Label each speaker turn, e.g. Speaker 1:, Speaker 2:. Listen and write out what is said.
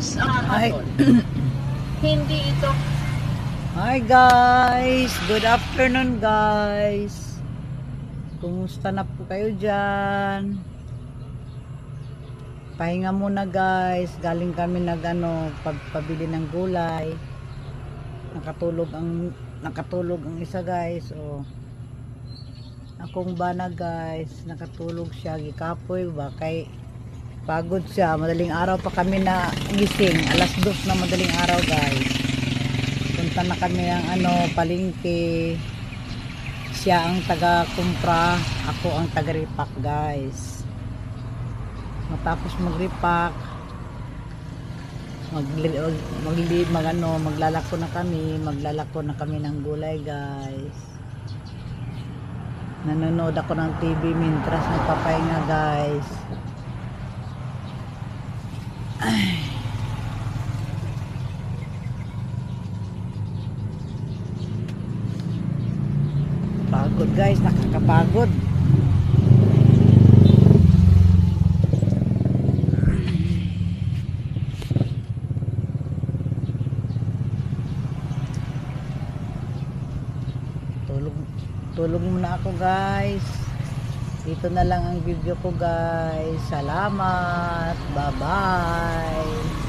Speaker 1: Bukas ang
Speaker 2: Hi.
Speaker 1: hapon. Hindi ito.
Speaker 2: Hi guys, good afternoon guys. Kumusta na po kayo dyan? Pahinga muna guys. Galing kami pagpabili ng gulay. Nakatulog ang isa guys. Oh. Akong bana guys, nakatulog siya gikapoy ba kay pagod siya. Madaling araw pa kami na gising. Alas 2 na madaling araw guys. Punta na kami ng palengke. Siya ang taga-kumpra, ako ang taga-repack guys. Matapos mag-repack, maglalako na kami ng gulay guys. Nanonood ako ng TV mintras nagpapahinga guys. Ay. Pagod guys, nakakapagod. Tulog muna ako guys. Dito na lang ang video ko guys. Salamat. Bye bye.